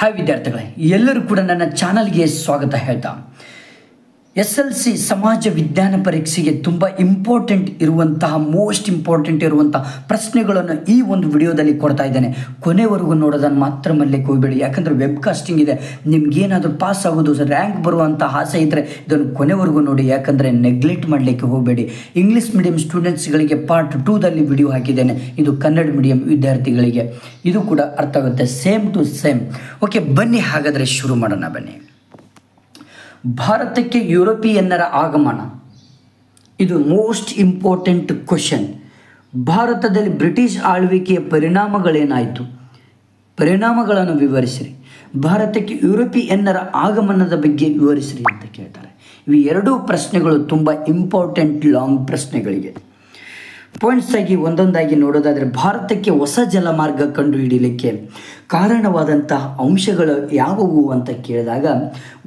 Hi ವಿದ್ಯಾರ್ಥಿಗಳೇ, ಎಲ್ಲರೂ ಕೂಡ ನನ್ನ ಚಾನಲ್ಗೆ ಸ್ವಾಗತ ಹೇಳ್ತಾ SLC ಸಮಾಜ ವಿಜ್ಞಾನ ಪರೀಕ್ಷೆಗೆ ತುಂಬ ಮೋಸ್ಟ್ ಇಂಪಾರ್ಟೆಂಟ್ ಇರುವಂತಹ ಪ್ರಶ್ನೆಗಳನ್ನು ಈ ಒಂದು ವಿಡಿಯೋದಲ್ಲಿ ಕೊಡ್ತಾ ಇದ್ದೇನೆ. ಕೊನೆವರೆಗೂ ನೋಡೋದನ್ನು ಮಾತ್ರ ಮರಲಿಕ್ಕೆ ಹೋಗಬೇಡಿ, ಯಾಕಂದರೆ ವೆಬ್ ಕಾಸ್ಟಿಂಗ್ ಇದೆ. ನಿಮ್ಗೇನಾದರೂ ಪಾಸ್ ಆಗೋದು, ರ್ಯಾಂಕ್ ಬರುವಂಥ ಆಸೆ ಇದ್ದರೆ ಇದನ್ನು ಕೊನೆವರೆಗೂ ನೋಡಿ, ಯಾಕಂದರೆ ನೆಗ್ಲೆಕ್ಟ್ ಮಾಡಲಿಕ್ಕೆ ಹೋಗಬೇಡಿ. ಇಂಗ್ಲೀಷ್ ಮೀಡಿಯಂ ಸ್ಟೂಡೆಂಟ್ಸ್ಗಳಿಗೆ ಪಾರ್ಟ್ 2ದಲ್ಲಿ ವಿಡಿಯೋ ಹಾಕಿದ್ದೇನೆ. ಇದು ಕನ್ನಡ ಮೀಡಿಯಂ ವಿದ್ಯಾರ್ಥಿಗಳಿಗೆ ಇದು ಕೂಡ ಅರ್ಥ ಆಗುತ್ತೆ, ಸೇಮ್ ಟು ಸೇಮ್. ಓಕೆ, ಬನ್ನಿ ಹಾಗಾದರೆ ಶುರು ಮಾಡೋಣ. ಬನ್ನಿ. ಭಾರತಕ್ಕೆ ಯುರೋಪಿಯನ್ನರ ಆಗಮನ, ಇದು ಮೋಸ್ಟ್ ಇಂಪಾರ್ಟೆಂಟ್ ಕ್ವಶನ್. ಭಾರತದಲ್ಲಿ ಬ್ರಿಟಿಷ್ ಆಳ್ವಿಕೆಯ ಪರಿಣಾಮಗಳೇನಾಯಿತು, ಪರಿಣಾಮಗಳನ್ನು ವಿವರಿಸಿರಿ. ಭಾರತಕ್ಕೆ ಯುರೋಪಿಯನ್ನರ ಆಗಮನದ ಬಗ್ಗೆ ವಿವರಿಸಿರಿ ಅಂತ ಕೇಳ್ತಾರೆ. ಇವು ಎರಡೂ ಪ್ರಶ್ನೆಗಳು ತುಂಬ ಇಂಪಾರ್ಟೆಂಟ್ ಲಾಂಗ್ ಪ್ರಶ್ನೆಗಳಿಗೆ. ಪಾಯಿಂಟ್ಸ್ ಆಗಿ ಒಂದೊಂದಾಗಿ ನೋಡೋದಾದರೆ, ಭಾರತಕ್ಕೆ ಹೊಸ ಜಲಮಾರ್ಗ ಕಂಡುಹಿಡಿಯಲಿಕ್ಕೆ ಕಾರಣವಾದಂತಹ ಅಂಶಗಳು ಯಾವುವು ಅಂತ ಕೇಳಿದಾಗ,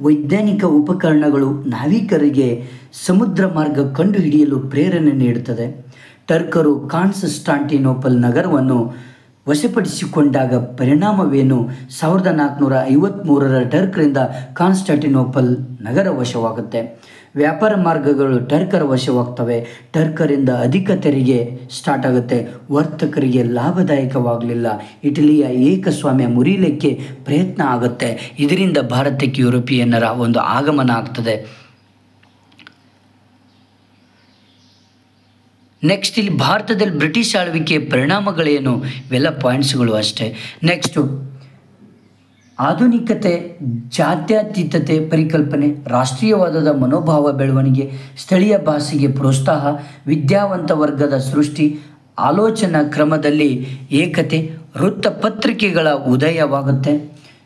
ವೈಜ್ಞಾನಿಕ ಉಪಕರಣಗಳು ನಾವಿಕರಿಗೆ ಸಮುದ್ರ ಮಾರ್ಗ ಕಂಡುಹಿಡಿಯಲು ಪ್ರೇರಣೆ ನೀಡುತ್ತದೆ. ಟರ್ಕರು ಕಾನ್ಸ್ಟಾಂಟಿನೋಪಲ್ ನಗರವನ್ನು ವಶಪಡಿಸಿಕೊಂಡಾಗ ಪರಿಣಾಮವೇನು? 1453 ಟರ್ಕರಿಂದ ಕಾನ್ಸ್ಟಾಂಟಿನೋಪಲ್ ನಗರ ವಶವಾಗುತ್ತೆ. ವ್ಯಾಪಾರ ಮಾರ್ಗಗಳು ಟರ್ಕರ ವಶವಾಗ್ತವೆ. ಟರ್ಕರಿಂದ ಅಧಿಕ ತೆರಿಗೆ ಸ್ಟಾರ್ಟ್ ಆಗುತ್ತೆ. ವರ್ತಕರಿಗೆ ಲಾಭದಾಯಕವಾಗಲಿಲ್ಲ. ಇಟಲಿಯ ಏಕಸ್ವಾಮ್ಯ ಮುರಿಯಲಿಕ್ಕೆ ಪ್ರಯತ್ನ ಆಗುತ್ತೆ. ಇದರಿಂದ ಭಾರತಕ್ಕೆ ಯುರೋಪಿಯನ್ನರ ಒಂದು ಆಗಮನ ಆಗ್ತದೆ. ನೆಕ್ಸ್ಟ್, ಇಲ್ಲಿ ಭಾರತದಲ್ಲಿ ಬ್ರಿಟಿಷ್ ಆಳ್ವಿಕೆಯ ಪರಿಣಾಮಗಳೇನು? ಇವೆಲ್ಲ ಪಾಯಿಂಟ್ಸ್ಗಳು ಅಷ್ಟೇ. ನೆಕ್ಸ್ಟು, ಆಧುನಿಕತೆ, ಜಾತ್ಯತೀತತೆ ಪರಿಕಲ್ಪನೆ, ರಾಷ್ಟ್ರೀಯವಾದದ ಮನೋಭಾವ ಬೆಳವಣಿಗೆ, ಸ್ಥಳೀಯ ಭಾಷೆಗೆ ಪ್ರೋತ್ಸಾಹ, ವಿದ್ಯಾವಂತ ವರ್ಗದ ಸೃಷ್ಟಿ, ಆಲೋಚನಾ ಕ್ರಮದಲ್ಲಿ ಏಕತೆ, ವೃತ್ತಪತ್ರಿಕೆಗಳ ಉದಯವಾಗುತ್ತೆ,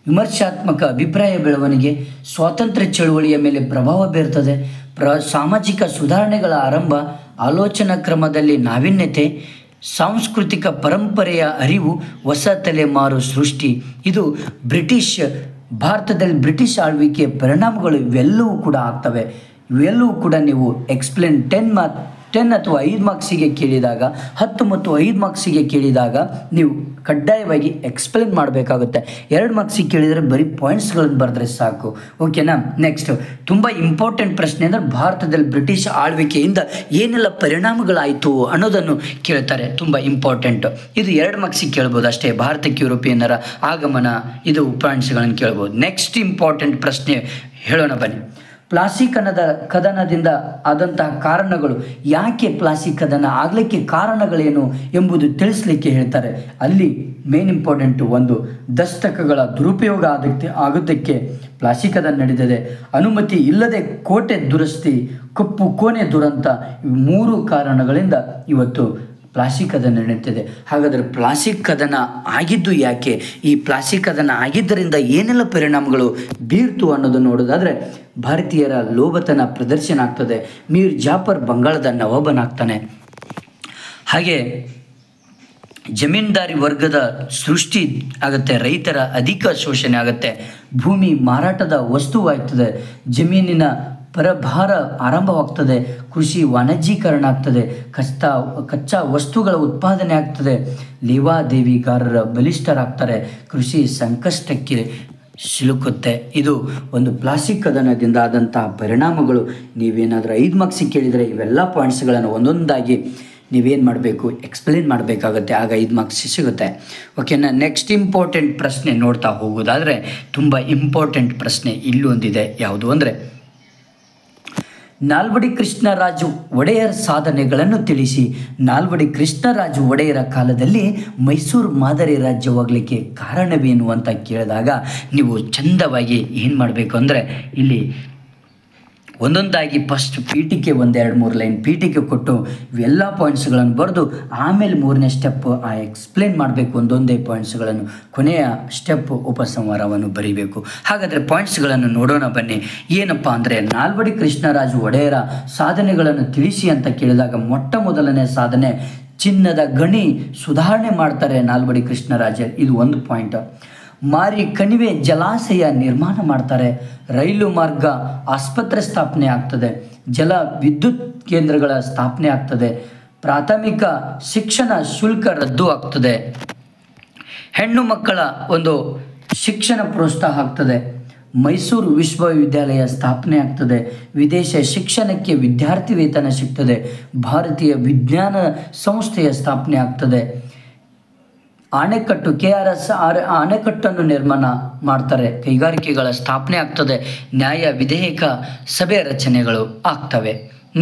ವಿಮರ್ಶಾತ್ಮಕ ಅಭಿಪ್ರಾಯ ಬೆಳವಣಿಗೆ, ಸ್ವಾತಂತ್ರ್ಯ ಚಳುವಳಿಯ ಮೇಲೆ ಪ್ರಭಾವ ಬೀರ್ತದೆ, ಸಾಮಾಜಿಕ ಸುಧಾರಣೆಗಳ ಆರಂಭ, ಆಲೋಚನಾ ಕ್ರಮದಲ್ಲಿ ನಾವೀನ್ಯತೆ, ಸಾಂಸ್ಕೃತಿಕ ಪರಂಪರೆಯ ಅರಿವು, ಹೊಸ ತಲೆಮಾರು ಸೃಷ್ಟಿ. ಇದು ಭಾರತದಲ್ಲಿ ಬ್ರಿಟಿಷ್ ಆಳ್ವಿಕೆಯ ಪರಿಣಾಮಗಳು ಇವೆಲ್ಲವೂ ಕೂಡ ಆಗ್ತವೆ. ಇವೆಲ್ಲವೂ ಕೂಡ ನೀವು ಎಕ್ಸ್ಪ್ಲೇನ್ 10 ಅಥವಾ 5 ಮಾರ್ಕ್ಸಿಗೆ ಕೇಳಿದಾಗ, 10 ಮತ್ತು 5 ಮಾರ್ಕ್ಸಿಗೆ ಕೇಳಿದಾಗ ನೀವು ಕಡ್ಡಾಯವಾಗಿ ಎಕ್ಸ್ಪ್ಲೇನ್ ಮಾಡಬೇಕಾಗುತ್ತೆ. 2 ಮಾರ್ಕ್ಸಿಗೆ ಕೇಳಿದರೆ ಬರೀ ಪಾಯಿಂಟ್ಸ್ಗಳನ್ನು ಬರೆದ್ರೆ ಸಾಕು. ಓಕೆನಾ? ನೆಕ್ಸ್ಟ್, ತುಂಬ ಇಂಪಾರ್ಟೆಂಟ್ ಪ್ರಶ್ನೆ ಅಂದರೆ, ಭಾರತದಲ್ಲಿ ಬ್ರಿಟಿಷ್ ಆಳ್ವಿಕೆಯಿಂದ ಏನೆಲ್ಲ ಪರಿಣಾಮಗಳಾಯಿತು ಅನ್ನೋದನ್ನು ಕೇಳ್ತಾರೆ. ತುಂಬ ಇಂಪಾರ್ಟೆಂಟ್. ಇದು 2 ಮಾರ್ಕ್ಸಿಗೆ ಕೇಳ್ಬೋದು ಅಷ್ಟೇ. ಭಾರತಕ್ಕೆ ಯುರೋಪಿಯನ್ನರ ಆಗಮನ, ಇದು ಪಾಯಿಂಟ್ಸ್ಗಳನ್ನು ಕೇಳ್ಬೋದು. ನೆಕ್ಸ್ಟ್ ಇಂಪಾರ್ಟೆಂಟ್ ಪ್ರಶ್ನೆ ಹೇಳೋಣ ಬನ್ನಿ. ಪ್ಲಾಸಿ ಕದನದಿಂದ ಆದಂತಹ ಕಾರಣಗಳು, ಯಾಕೆ ಪ್ಲಾಸಿ ಕದನ ಆಗಲಿಕ್ಕೆ ಕಾರಣಗಳೇನು ಎಂಬುದು ತಿಳಿಸ್ಲಿಕ್ಕೆ ಹೇಳ್ತಾರೆ. ಅಲ್ಲಿ ಮೇನ್ ಇಂಪಾರ್ಟೆಂಟು, ಒಂದು, ದಸ್ತಕಗಳ ದುರುಪಯೋಗ ಆಗೋದಕ್ಕೆ ಪ್ಲಾಸಿ ಕದನ ನಡೆದಿದೆ. ಅನುಮತಿ ಇಲ್ಲದೆ ಕೋಟೆ ದುರಸ್ತಿ, ಕಪ್ಪು ಕೋಣೆ ದುರಂತ, 3 ಕಾರಣಗಳಿಂದ ಇವತ್ತು ಪ್ಲಾಸಿ ಕದನ ನಡೀತಿದೆ. ಹಾಗಾದರೆ ಪ್ಲಾಸಿ ಕದನ ಆಗಿದ್ದು ಯಾಕೆ? ಈ ಪ್ಲಾಸಿ ಕದನ ಆಗಿದ್ದರಿಂದ ಏನೆಲ್ಲ ಪರಿಣಾಮಗಳು ಬೀರ್ತು ಅನ್ನೋದನ್ನು ನೋಡೋದಾದರೆ, ಭಾರತೀಯರ ಲೋಭತನ ಪ್ರದರ್ಶನ ಆಗ್ತದೆ. ಮೀರ್ ಜಾಫರ್ ಬಂಗಾಳದ ನವಾಬನಾಗ್ತಾನೆ. ಹಾಗೆ ಜಮೀನ್ದಾರಿ ವರ್ಗದ ಸೃಷ್ಟಿ ಆಗುತ್ತೆ. ರೈತರ ಅಧಿಕ ಶೋಷಣೆ ಆಗುತ್ತೆ. ಭೂಮಿ ಮಾರಾಟದ ವಸ್ತುವಾಗ್ತದೆ. ಜಮೀನಿನ ಪರಭಾರ ಆರಂಭವಾಗ್ತದೆ. ಕೃಷಿ ವಾಣಿಜ್ಯೀಕರಣ ಆಗ್ತದೆ. ಕಚ್ಚಾ ವಸ್ತುಗಳ ಉತ್ಪಾದನೆ ಆಗ್ತದೆ. ಲೇವಾದೇವಿಗಾರರ ಬಲಿಷ್ಠರಾಗ್ತಾರೆ. ಕೃಷಿ ಸಂಕಷ್ಟಕ್ಕೆ ಸಿಲುಕುತ್ತೆ. ಇದು ಒಂದು ಪ್ಲಾಸಿ ಕದನದಿಂದ ಆದಂತಹ ಪರಿಣಾಮಗಳು. ನೀವೇನಾದರೂ 5 ಮಾರ್ಕ್ಸಿಗೆ ಕೇಳಿದರೆ ಇವೆಲ್ಲ ಪಾಯಿಂಟ್ಸ್ಗಳನ್ನು ಒಂದೊಂದಾಗಿ ನೀವೇನು ಮಾಡಬೇಕು, ಎಕ್ಸ್ಪ್ಲೇನ್ ಮಾಡಬೇಕಾಗುತ್ತೆ. ಆಗ 5 ಮಾರ್ಕ್ಸ್ ಸಿಗುತ್ತೆ. ಓಕೆನಾ? ನೆಕ್ಸ್ಟ್ ಇಂಪಾರ್ಟೆಂಟ್ ಪ್ರಶ್ನೆ ನೋಡ್ತಾ ಹೋಗೋದಾದರೆ, ತುಂಬ ಇಂಪಾರ್ಟೆಂಟ್ ಪ್ರಶ್ನೆ ಇಲ್ಲೊಂದಿದೆ. ಯಾವುದು ಅಂದರೆ, ನಾಲ್ವಡಿ ಕೃಷ್ಣರಾಜ ಒಡೆಯರ ಸಾಧನೆಗಳನ್ನು ತಿಳಿಸಿ. ನಾಲ್ವಡಿ ಕೃಷ್ಣರಾಜ ಒಡೆಯರ ಕಾಲದಲ್ಲಿ ಮೈಸೂರು ಮಾದರಿ ರಾಜ್ಯವಾಗಲಿಕ್ಕೆ ಕಾರಣವೇನು ಅಂತ ಕೇಳಿದಾಗ, ನೀವು ಚಂದವಾಗಿ ಏನು ಮಾಡಬೇಕು ಅಂದರೆ, ಇಲ್ಲಿ ಒಂದೊಂದಾಗಿ ಫಸ್ಟ್ ಪೀಠಿಕೆ 1-2-3 ಲೈನ್ ಪೀಠಿಕೆ ಕೊಟ್ಟು ಇವೆಲ್ಲ ಪಾಯಿಂಟ್ಸ್ಗಳನ್ನು ಬರೆದು, ಆಮೇಲೆ 3ನೇ ಸ್ಟೆಪ್ ಎಕ್ಸ್ಪ್ಲೇನ್ ಮಾಡಬೇಕು ಒಂದೊಂದೇ ಪಾಯಿಂಟ್ಸ್ಗಳನ್ನು. ಕೊನೆಯ ಸ್ಟೆಪ್ ಉಪಸಂಹಾರವನ್ನು ಬರೀಬೇಕು. ಹಾಗಾದರೆ ಪಾಯಿಂಟ್ಸ್ಗಳನ್ನು ನೋಡೋಣ ಬನ್ನಿ. ಏನಪ್ಪ ಅಂದರೆ, ನಾಲ್ವಡಿ ಕೃಷ್ಣರಾಜ ಒಡೆಯರ ಸಾಧನೆಗಳನ್ನು ತಿಳಿಸಿ ಅಂತ ಕೇಳಿದಾಗ, ಮೊಟ್ಟ ಮೊದಲನೇ ಸಾಧನೆ ಚಿನ್ನದ ಗಣಿ ಸುಧಾರಣೆ ಮಾಡ್ತಾರೆ ನಾಲ್ವಡಿ ಕೃಷ್ಣರಾಜ. ಇದು ಒಂದು ಪಾಯಿಂಟ್. ಮಾರಿ ಕಣಿವೆ ಜಲಾಶಯ ನಿರ್ಮಾಣ ಮಾಡ್ತಾರೆ. ರೈಲು ಮಾರ್ಗ, ಆಸ್ಪತ್ರೆ ಸ್ಥಾಪನೆ ಆಗ್ತದೆ. ಜಲ ವಿದ್ಯುತ್ ಕೇಂದ್ರಗಳ ಸ್ಥಾಪನೆ ಆಗ್ತದೆ. ಪ್ರಾಥಮಿಕ ಶಿಕ್ಷಣ ಶುಲ್ಕ ರದ್ದು ಆಗ್ತದೆ. ಹೆಣ್ಣು ಮಕ್ಕಳ ಒಂದು ಶಿಕ್ಷಣ ಪ್ರೋತ್ಸಾಹ ಆಗ್ತದೆ, ಮೈಸೂರು ವಿಶ್ವವಿದ್ಯಾಲಯ ಸ್ಥಾಪನೆ ಆಗ್ತದೆ, ವಿದೇಶ ಶಿಕ್ಷಣಕ್ಕೆ ವಿದ್ಯಾರ್ಥಿ ವೇತನ ಸಿಗ್ತದೆ, ಭಾರತೀಯ ವಿಜ್ಞಾನ ಸಂಸ್ಥೆಯ ಸ್ಥಾಪನೆ ಆಗ್ತದೆ, ಅಣೆಕಟ್ಟು KRS ಅಣೆಕಟ್ಟನ್ನು ನಿರ್ಮಾಣ ಮಾಡ್ತಾರೆ, ಕೈಗಾರಿಕೆಗಳ ಸ್ಥಾಪನೆ ಆಗ್ತದೆ, ನ್ಯಾಯ ವಿಧೇಯಕ ಸಭೆ ರಚನೆಗಳು ಆಗ್ತವೆ.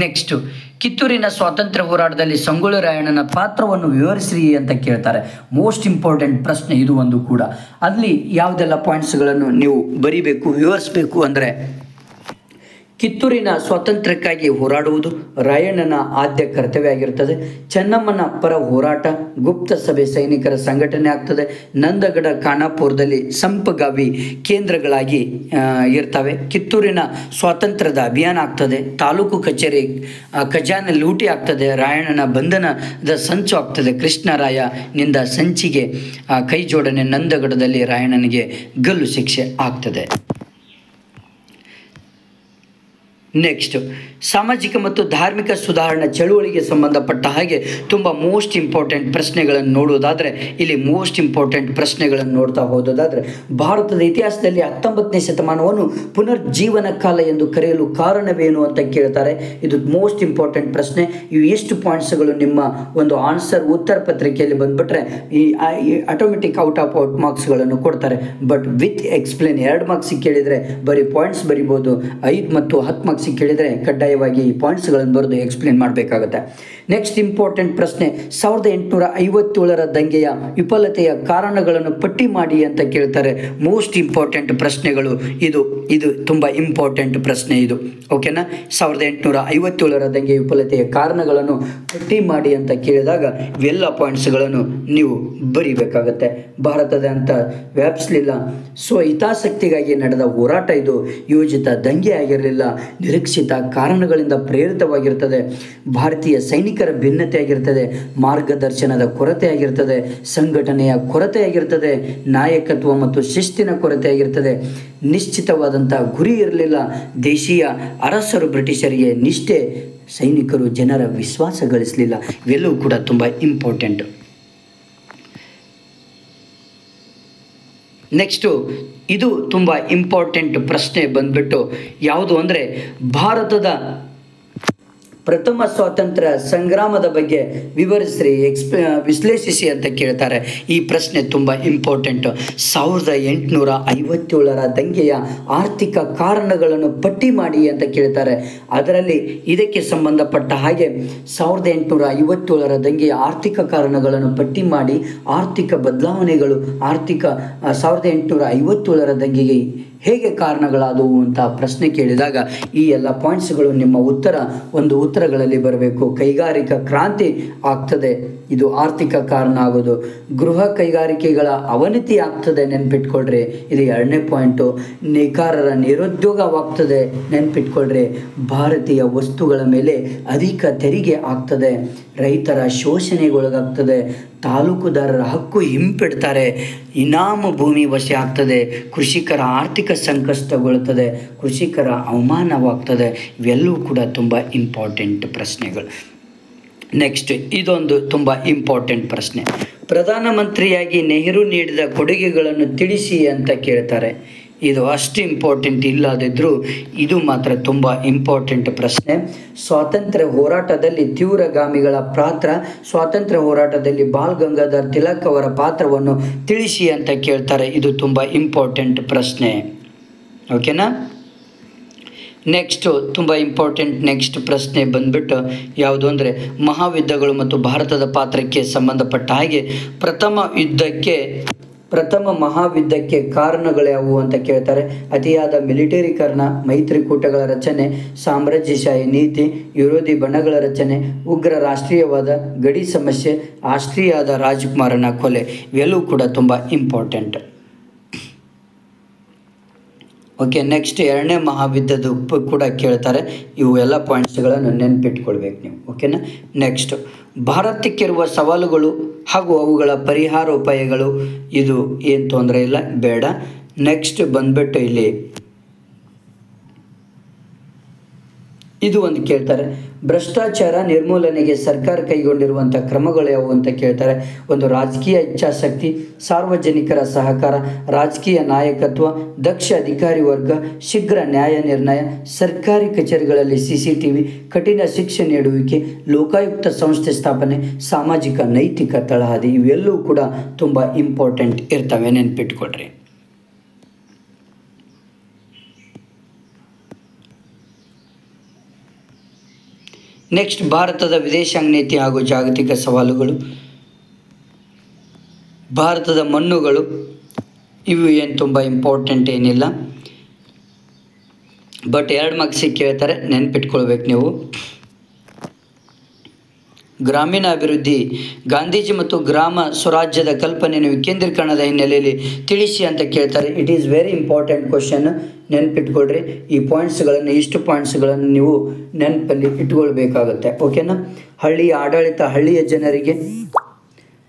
ನೆಕ್ಸ್ಟು ಕಿತ್ತೂರಿನ ಸ್ವಾತಂತ್ರ್ಯ ಹೋರಾಟದಲ್ಲಿ ಸಂಗೊಳ್ಳಿ ರಾಯಣ್ಣನ ಪಾತ್ರವನ್ನು ವಿವರಿಸ್ರಿ ಅಂತ ಕೇಳ್ತಾರೆ. ಮೋಸ್ಟ್ ಇಂಪಾರ್ಟೆಂಟ್ ಪ್ರಶ್ನೆ ಇದು ಒಂದು ಕೂಡ. ಅಲ್ಲಿ ಯಾವುದೆಲ್ಲ ಪಾಯಿಂಟ್ಸ್ಗಳನ್ನು ನೀವು ಬರಿಬೇಕು, ವಿವರಿಸಬೇಕು ಅಂದರೆ, ಕಿತ್ತೂರಿನ ಸ್ವಾತಂತ್ರ್ಯಕ್ಕಾಗಿ ಹೋರಾಡುವುದು ರಾಯಣ್ಣನ ಆದ್ಯ ಕರ್ತವ್ಯ ಆಗಿರ್ತದೆ. ಚೆನ್ನಮ್ಮನ ಪರ ಹೋರಾಟ, ಗುಪ್ತ ಸಭೆ ಸೈನಿಕರ ಸಂಘಟನೆ ಆಗ್ತದೆ, ನಂದಗಡ ಖಾನಾಪುರದಲ್ಲಿ ಸಂಪಗಾವಿ ಕೇಂದ್ರಗಳಾಗಿ ಇರ್ತವೆ, ಕಿತ್ತೂರಿನ ಸ್ವಾತಂತ್ರ್ಯದ ಅಭಿಯಾನ ಆಗ್ತದೆ, ತಾಲೂಕು ಕಚೇರಿ ಖಜಾನೆ ಲೂಟಿ ಆಗ್ತದೆ, ರಾಯಣ್ಣನ ಬಂಧನದ ಸಂಚು ಆಗ್ತದೆ, ಕೃಷ್ಣರಾಯನಿಂದ ಸಂಚಿಗೆ ಕೈ ಜೋಡಣೆ, ನಂದಗಡದಲ್ಲಿ ರಾಯಣ್ಣನಿಗೆ ಗಲ್ಲು ಶಿಕ್ಷೆ ಆಗ್ತದೆ. ನೆಕ್ಸ್ಟ್ ಸಾಮಾಜಿಕ ಮತ್ತು ಧಾರ್ಮಿಕ ಸುಧಾರಣಾ ಚಳುವಳಿಗೆ ಸಂಬಂಧಪಟ್ಟ ಹಾಗೆ ತುಂಬ ಮೋಸ್ಟ್ ಇಂಪಾರ್ಟೆಂಟ್ ಪ್ರಶ್ನೆಗಳನ್ನು ನೋಡೋದಾದರೆ, ಇಲ್ಲಿ ಮೋಸ್ಟ್ ಇಂಪಾರ್ಟೆಂಟ್ ಪ್ರಶ್ನೆಗಳನ್ನು ನೋಡ್ತಾ ಹೋದೋದಾದರೆ, ಭಾರತದ ಇತಿಹಾಸದಲ್ಲಿ 19ನೇ ಶತಮಾನವನ್ನು ಪುನರ್ಜೀವನ ಕಾಲ ಎಂದು ಕರೆಯಲು ಕಾರಣವೇನು ಅಂತ ಕೇಳ್ತಾರೆ. ಇದು ಮೋಸ್ಟ್ ಇಂಪಾರ್ಟೆಂಟ್ ಪ್ರಶ್ನೆ. ಇವು ಎಷ್ಟು ಪಾಯಿಂಟ್ಸ್ಗಳು ನಿಮ್ಮ ಒಂದು ಆನ್ಸರ್ ಉತ್ತರ ಪತ್ರಿಕೆಯಲ್ಲಿ ಬಂದುಬಿಟ್ರೆ ಈ ಆಟೋಮೆಟಿಕ್ ಔಟ್ ಆಫ್ ಮಾರ್ಕ್ಸ್ಗಳನ್ನು ಕೊಡ್ತಾರೆ. ಬಟ್ ವಿತ್ ಎಕ್ಸ್ಪ್ಲೇನ್ 2 ಮಾರ್ಕ್ಸಿಗೆ ಕೇಳಿದರೆ ಬರೀ ಪಾಯಿಂಟ್ಸ್ ಬರಿಬೋದು, 5 ಮತ್ತು 10 ಮಾರ್ಕ್ಸಿಗೆ ಕೇಳಿದರೆ ಕಡ್ಡಾಯವಾಗಿ ಈ ಪಾಯಿಂಟ್ಸ್ಗಳನ್ನು ಬರೆದು ಎಕ್ಸ್ಪ್ಲೇನ್ ಮಾಡಬೇಕಾಗುತ್ತೆ. ನೆಕ್ಸ್ಟ್ ಇಂಪಾರ್ಟೆಂಟ್ ಪ್ರಶ್ನೆ, 1857ರ ದಂಗೆಯ ವಿಫಲತೆಯ ಕಾರಣಗಳನ್ನು ಪಟ್ಟಿ ಮಾಡಿ ಅಂತ ಕೇಳ್ತಾರೆ. ಮೋಸ್ಟ್ ಇಂಪಾರ್ಟೆಂಟ್ ಪ್ರಶ್ನೆಗಳು ಇದು ತುಂಬ ಇಂಪಾರ್ಟೆಂಟ್ ಪ್ರಶ್ನೆ ಇದು. ಓಕೆನಾ? 1857ರ ದಂಗೆಯ ವಿಫಲತೆಯ ಕಾರಣಗಳನ್ನು ಪಟ್ಟಿ ಮಾಡಿ ಅಂತ ಕೇಳಿದಾಗ ಇವೆಲ್ಲ ಪಾಯಿಂಟ್ಸ್ಗಳನ್ನು ನೀವು ಬರಿಬೇಕಾಗತ್ತೆ. ಭಾರತದ ಅಂತ ವ್ಯಾಪಿಸಲಿಲ್ಲ, ಹಿತಾಸಕ್ತಿಗಾಗಿ ನಡೆದ ಹೋರಾಟ ಇದು, ಯೋಜಿತ ದಂಗೆ ಆಗಿರಲಿಲ್ಲ, ನಿರೀಕ್ಷಿತ ಕಾರಣಗಳಿಂದ ಪ್ರೇರಿತವಾಗಿರ್ತದೆ, ಭಾರತೀಯ ಸೈನಿಕರ ಭಿನ್ನತೆ ಆಗಿರ್ತದೆ, ಮಾರ್ಗದರ್ಶನದ ಕೊರತೆ ಆಗಿರ್ತದೆ, ಸಂಘಟನೆಯ ಕೊರತೆ ಆಗಿರ್ತದೆ, ನಾಯಕತ್ವ ಮತ್ತು ಶಿಸ್ತಿನ ಕೊರತೆ ಆಗಿರ್ತದೆ, ನಿಶ್ಚಿತವಾದಂಥ ಗುರಿ ಇರಲಿಲ್ಲ, ದೇಶೀಯ ಅರಸರು ಬ್ರಿಟಿಷರಿಗೆ ನಿಷ್ಠೆ, ಸೈನಿಕರು ಜನರ ವಿಶ್ವಾಸ ಗಳಿಸಲಿಲ್ಲ. ಇವೆಲ್ಲವೂ ಕೂಡ ತುಂಬ ಇಂಪಾರ್ಟೆಂಟ್. ನೆಕ್ಸ್ಟು ಇದು ತುಂಬ ಇಂಪಾರ್ಟೆಂಟ್ ಪ್ರಶ್ನೆ ಬಂದ್ಬಿಟ್ಟು ಯಾವುದು ಅಂದರೆ, ಭಾರತದ ಪ್ರಥಮ ಸ್ವಾತಂತ್ರ್ಯ ಸಂಗ್ರಾಮದ ಬಗ್ಗೆ ವಿವರಿಸ್ರಿ, ವಿಶ್ಲೇಷಿಸಿ ಅಂತ ಕೇಳ್ತಾರೆ. ಈ ಪ್ರಶ್ನೆ ತುಂಬ ಇಂಪಾರ್ಟೆಂಟು. 1857ರ ದಂಗೆಯ ಆರ್ಥಿಕ ಕಾರಣಗಳನ್ನು ಪಟ್ಟಿ ಮಾಡಿ ಅಂತ ಕೇಳ್ತಾರೆ. ಅದರಲ್ಲಿ ಇದಕ್ಕೆ ಸಂಬಂಧಪಟ್ಟ ಹಾಗೆ 1857ರ ದಂಗೆಯ ಆರ್ಥಿಕ ಕಾರಣಗಳನ್ನು ಪಟ್ಟಿ ಮಾಡಿ, ಆರ್ಥಿಕ ಬದಲಾವಣೆಗಳು, 1857ರ ದಂಗೆಗೆ ಹೇಗೆ ಕಾರಣಗಳಾದವು ಅಂತ ಪ್ರಶ್ನೆ ಕೇಳಿದಾಗ ಈ ಎಲ್ಲ ಪಾಯಿಂಟ್ಸ್ಗಳು ನಿಮ್ಮ ಉತ್ತರಗಳಲ್ಲಿ ಬರಬೇಕು. ಕೈಗಾರಿಕಾ ಕ್ರಾಂತಿ ಆಗ್ತದೆ, ಇದು ಆರ್ಥಿಕ ಕಾರಣ ಆಗೋದು. ಗೃಹ ಕೈಗಾರಿಕೆಗಳ ಅವನತಿ ಆಗ್ತದೆ, ನೆನ್ಪಿಟ್ಕೊಳ್ರಿ, ಇದು 2ನೇ ಪಾಯಿಂಟು. ನೇಕಾರರ ನಿರುದ್ಯೋಗವಾಗ್ತದೆ, ನೆನ್ಪಿಟ್ಕೊಳ್ರಿ. ಭಾರತೀಯ ವಸ್ತುಗಳ ಮೇಲೆ ಅಧಿಕ ತೆರಿಗೆ ಆಗ್ತದೆ, ರೈತರ ಶೋಷಣೆಗೊಳಗಾಗ್ತದೆ, ತಾಲೂಕುದಾರರ ಹಕ್ಕು ಹಿಂಪೆಡ್ತಾರೆ, ಇನಾಮು ಭೂಮಿ ವಶ ಆಗ್ತದೆ, ಕೃಷಿಕರ ಆರ್ಥಿಕ ಸಂಕಷ್ಟಗೊಳ್ಳುತ್ತದೆ, ಕೃಷಿಕರ ಅವಮಾನವಾಗ್ತದೆ. ಇವೆಲ್ಲವೂ ಕೂಡ ತುಂಬ ಇಂಪಾರ್ಟೆಂಟ್ ಪ್ರಶ್ನೆಗಳು. ನೆಕ್ಸ್ಟ್ ಇದೊಂದು ತುಂಬ ಇಂಪಾರ್ಟೆಂಟ್ ಪ್ರಶ್ನೆ, ಪ್ರಧಾನಮಂತ್ರಿಯಾಗಿ ನೆಹರು ನೀಡಿದ ಕೊಡುಗೆಗಳನ್ನು ತಿಳಿಸಿ ಅಂತ ಕೇಳ್ತಾರೆ. ಇದು ಅಷ್ಟು ಇಂಪಾರ್ಟೆಂಟ್ ಇಲ್ಲದಿದ್ದರೂ ಇದು ಮಾತ್ರ ತುಂಬ ಇಂಪಾರ್ಟೆಂಟ್ ಪ್ರಶ್ನೆ. ಸ್ವಾತಂತ್ರ್ಯ ಹೋರಾಟದಲ್ಲಿ ತೀವ್ರಗಾಮಿಗಳ ಪಾತ್ರ, ಸ್ವಾತಂತ್ರ್ಯ ಹೋರಾಟದಲ್ಲಿ ಬಾಲ್ ಗಂಗಾಧರ್ ತಿಲಕ್ ಅವರ ಪಾತ್ರವನ್ನು ತಿಳಿಸಿ ಅಂತ ಕೇಳ್ತಾರೆ. ಇದು ತುಂಬ ಇಂಪಾರ್ಟೆಂಟ್ ಪ್ರಶ್ನೆ. ಓಕೆನಾ? ನೆಕ್ಸ್ಟು ತುಂಬ ಇಂಪಾರ್ಟೆಂಟ್ ನೆಕ್ಸ್ಟ್ ಪ್ರಶ್ನೆ ಬಂದ್ಬಿಟ್ಟು ಯಾವುದು ಅಂದರೆ, ಮಹಾಯುದ್ಧಗಳು ಮತ್ತು ಭಾರತದ ಪಾತ್ರಕ್ಕೆ ಸಂಬಂಧಪಟ್ಟ ಹಾಗೆ ಪ್ರಥಮ ಮಹಾಯುದ್ಧಕ್ಕೆ ಕಾರಣಗಳ್ಯಾವು ಅಂತ ಕೇಳ್ತಾರೆ. ಅತಿಯಾದ ಮಿಲಿಟರೀಕರಣ, ಮೈತ್ರಿಕೂಟಗಳ ರಚನೆ, ಸಾಮ್ರಾಜ್ಯಶಾಹಿ ನೀತಿ, ವಿರೋಧಿ ಬಣಗಳ ರಚನೆ, ಉಗ್ರ ರಾಷ್ಟ್ರೀಯವಾದ, ಗಡಿ ಸಮಸ್ಯೆ, ಆಸ್ಟ್ರಿಯಾದ ರಾಜಕುಮಾರನ ಕೊಲೆ. ಇವೆಲ್ಲವೂ ಕೂಡ ತುಂಬ ಇಂಪಾರ್ಟೆಂಟ್. ಓಕೆ, ನೆಕ್ಸ್ಟ್ 2ನೇ ಮಹಾಯುದ್ಧದ ಕೂಡ ಕೇಳ್ತಾರೆ. ಇವು ಎಲ್ಲ ಪಾಯಿಂಟ್ಸ್ಗಳನ್ನು ನೆನ್ಪಿಟ್ಕೊಳ್ಬೇಕು ನೀವು. ಓಕೆನಾ? ನೆಕ್ಸ್ಟ್ ಭಾರತಕ್ಕಿರುವ ಸವಾಲುಗಳು ಹಾಗೂ ಅವುಗಳ ಪರಿಹಾರೋಪಾಯಗಳು. ಇದು ಏನು ತೊಂದರೆ ಇಲ್ಲ, ಬೇಡ. ನೆಕ್ಸ್ಟ್ ಬಂದ್ಬಿಟ್ಟು ಇಲ್ಲಿ ಇದು ಒಂದು ಕೇಳ್ತಾರೆ. ಭ್ರಷ್ಟಾಚಾರ ನಿರ್ಮೂಲನೆಗೆ ಸರ್ಕಾರ ಕೈಗೊಂಡಿರುವಂಥ ಕ್ರಮಗಳು ಯಾವುವು ಅಂತ ಕೇಳ್ತಾರೆ. ಒಂದು ರಾಜಕೀಯ ಇಚ್ಛಾಶಕ್ತಿ, ಸಾರ್ವಜನಿಕರ ಸಹಕಾರ, ರಾಜಕೀಯ ನಾಯಕತ್ವ, ದಕ್ಷ ಅಧಿಕಾರಿ ವರ್ಗ, ಶೀಘ್ರ ನ್ಯಾಯ ನಿರ್ಣಯ, ಸರ್ಕಾರಿ ಕಚೇರಿಗಳಲ್ಲಿ CCTV, ಕಠಿಣ ಶಿಕ್ಷೆ ನೀಡುವಿಕೆ, ಲೋಕಾಯುಕ್ತ ಸಂಸ್ಥೆ ಸ್ಥಾಪನೆ, ಸಾಮಾಜಿಕ ನೈತಿಕ ತಳಹದಿ. ಇವೆಲ್ಲವೂ ಕೂಡ ತುಂಬ ಇಂಪಾರ್ಟೆಂಟ್ ಇರ್ತವೆ, ನೆನ್ಪಿಟ್ಕೊಡ್ರಿ. ನೆಕ್ಸ್ಟ್, ಭಾರತದ ವಿದೇಶಾಂಗ ನೀತಿ ಹಾಗೂ ಜಾಗತಿಕ ಸವಾಲುಗಳು, ಭಾರತದ ಮಣ್ಣುಗಳು. ಇವು ಏನು ತುಂಬ ಇಂಪಾರ್ಟೆಂಟ್ ಏನಿಲ್ಲ, ಬಟ್ 2 ಮಾರ್ಕ್ಸಿಗೆ ಕೇಳ್ತಾರೆ, ನೆನ್ಪಿಟ್ಕೊಳ್ಬೇಕು ನೀವು. ಗ್ರಾಮೀಣ ಅಭಿವೃದ್ಧಿ, ಗಾಂಧೀಜಿ ಮತ್ತು ಗ್ರಾಮ ಸ್ವರಾಜ್ಯದ ಕಲ್ಪನೆಯನ್ನು ವಿಕೇಂದ್ರೀಕರಣದ ಹಿನ್ನೆಲೆಯಲ್ಲಿ ತಿಳಿಸಿ ಅಂತ ಕೇಳ್ತಾರೆ. It is very important question, ನೆನ್ಪಿಟ್ಕೊಳ್ರಿ. ಈ ಪಾಯಿಂಟ್ಸ್ಗಳನ್ನು, ಇಷ್ಟು ಪಾಯಿಂಟ್ಸ್ಗಳನ್ನು ನೀವು ನೆನಪಲ್ಲಿ ಇಟ್ಕೊಳ್ಬೇಕಾಗತ್ತೆ. ಓಕೆನಾ. ಹಳ್ಳಿಯ ಆಡಳಿತ, ಹಳ್ಳಿಯ ಜನರಿಗೆ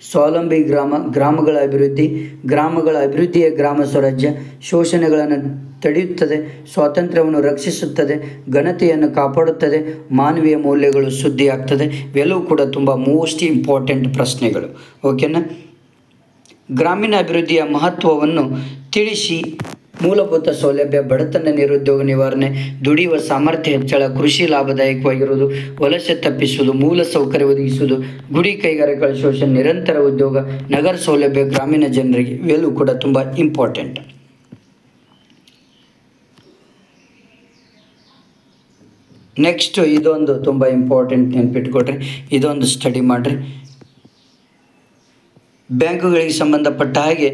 ಸ್ವಾವಲಂಬಿ ಗ್ರಾಮಗಳ ಅಭಿವೃದ್ಧಿಯ ಗ್ರಾಮ ಸ್ವರಾಜ್ಯ, ಶೋಷಣೆಗಳನ್ನು ತಡೆಯುತ್ತದೆ, ಸ್ವಾತಂತ್ರ್ಯವನ್ನು ರಕ್ಷಿಸುತ್ತದೆ, ಘನತೆಯನ್ನು ಕಾಪಾಡುತ್ತದೆ, ಮಾನವೀಯ ಮೌಲ್ಯಗಳು ಶುದ್ಧಿಯಾಗ್ತದೆ. ಇವೆಲ್ಲವೂ ಕೂಡ ತುಂಬ ಮೋಸ್ಟ್ ಇಂಪಾರ್ಟೆಂಟ್ ಪ್ರಶ್ನೆಗಳು. ಓಕೆನಾ. ಗ್ರಾಮೀಣ ಅಭಿವೃದ್ಧಿಯ ಮಹತ್ವವನ್ನು ತಿಳಿಸಿ. ಮೂಲಭೂತ ಸೌಲಭ್ಯ, ಬಡತನ, ನಿರುದ್ಯೋಗ ನಿವಾರಣೆ, ದುಡಿಯುವ ಸಾಮರ್ಥ್ಯ ಹೆಚ್ಚಳ, ಕೃಷಿ ಲಾಭದಾಯಕವಾಗಿರುವುದು, ವಲಸೆ ತಪ್ಪಿಸುವುದು, ಮೂಲ ಸೌಕರ್ಯ ಒದಗಿಸುವುದು, ಗುಡಿ ಕೈಗಾರಿಕೆಗಳ ಶೋಷಣೆ, ನಿರಂತರ ಉದ್ಯೋಗ, ನಗರ ಸೌಲಭ್ಯ ಗ್ರಾಮೀಣ ಜನರಿಗೆ. ಇವೆಲ್ಲವೂ ಕೂಡ ತುಂಬ ಇಂಪಾರ್ಟೆಂಟ್. ನೆಕ್ಸ್ಟ್, ಇದೊಂದು ತುಂಬ ಇಂಪಾರ್ಟೆಂಟ್, ನೆನ್ಪಿಟ್ಕೊಡ್ರಿ. ಇದೊಂದು ಸ್ಟಡಿ ಮಾಡಿರಿ. ಬ್ಯಾಂಕುಗಳಿಗೆ ಸಂಬಂಧಪಟ್ಟ ಹಾಗೆ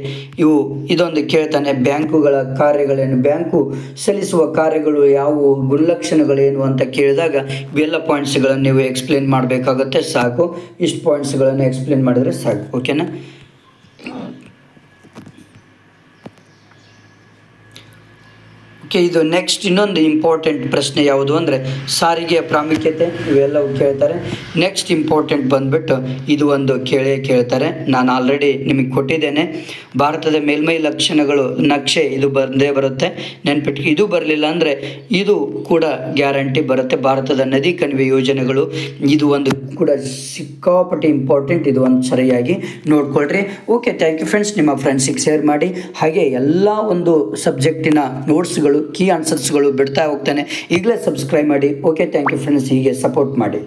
ಇದೊಂದು ಕೇಳ್ತಾನೆ. ಬ್ಯಾಂಕುಗಳ ಕಾರ್ಯಗಳೇನು, ಬ್ಯಾಂಕು ಸಲ್ಲಿಸುವ ಕಾರ್ಯಗಳು ಯಾವುವು, ಗುಣಲಕ್ಷಣಗಳೇನು ಅಂತ ಕೇಳಿದಾಗ ಇವೆಲ್ಲ ಪಾಯಿಂಟ್ಸ್ಗಳನ್ನು ನೀವು ಎಕ್ಸ್ಪ್ಲೇನ್ ಮಾಡಬೇಕಾಗುತ್ತೆ. ಸಾಕು, ಇಷ್ಟು ಪಾಯಿಂಟ್ಸ್ಗಳನ್ನು ಎಕ್ಸ್ಪ್ಲೇನ್ ಮಾಡಿದರೆ ಸಾಕು. ಓಕೆನಾ. ಓಕೆ, ಇದು ನೆಕ್ಸ್ಟ್ ಇನ್ನೊಂದು ಇಂಪಾರ್ಟೆಂಟ್ ಪ್ರಶ್ನೆ ಯಾವುದು ಅಂದರೆ ಸಾರಿಗೆಯ ಪ್ರಾಮುಖ್ಯತೆ. ಇವೆಲ್ಲವೂ ಕೇಳ್ತಾರೆ. ನೆಕ್ಸ್ಟ್ ಇಂಪಾರ್ಟೆಂಟ್ ಬಂದುಬಿಟ್ಟು ಇದು ಒಂದು ಕೇಳ್ತಾರೆ. ನಾನು ಆಲ್ರೆಡಿ ನಿಮಗೆ ಕೊಟ್ಟಿದ್ದೇನೆ. ಭಾರತದ ಮೇಲ್ಮೈ ಲಕ್ಷಣಗಳು ನಕ್ಷೆ, ಇದು ಬಂದೇ ಬರುತ್ತೆ, ನೆನ್ಪಿಟ್ಟು. ಇದು ಬರಲಿಲ್ಲ ಅಂದರೆ ಇದು ಕೂಡ ಗ್ಯಾರಂಟಿ ಬರುತ್ತೆ. ಭಾರತದ ನದಿ ಕಣಿವೆ ಯೋಜನೆಗಳು, ಇದು ಒಂದು ಕೂಡ ಸಿಕ್ಕಾಪಟ್ಟೆ ಇಂಪಾರ್ಟೆಂಟ್. ಇದು ಒಂದು ಸರಿಯಾಗಿ ನೋಡ್ಕೊಳ್ರಿ. Okay, thank you friends. ನಿಮ್ಮ ಫ್ರೆಂಡ್ಸಿಗೆ ಶೇರ್ ಮಾಡಿ. ಹಾಗೆ ಎಲ್ಲ ಒಂದು ಸಬ್ಜೆಕ್ಟಿನ ನೋಟ್ಸ್ಗಳು, ಕೀ ಆನ್ಸರ್ಸ್ಗಳು ಬಿಡ್ತಾ ಹೋಗ್ತಾನೆ. ಈಗಲೇ ಸಬ್ಸ್ಕ್ರೈಬ್ ಮಾಡಿ. Okay, thank you friends. ಹೀಗೆ ಸಪೋರ್ಟ್ ಮಾಡಿ.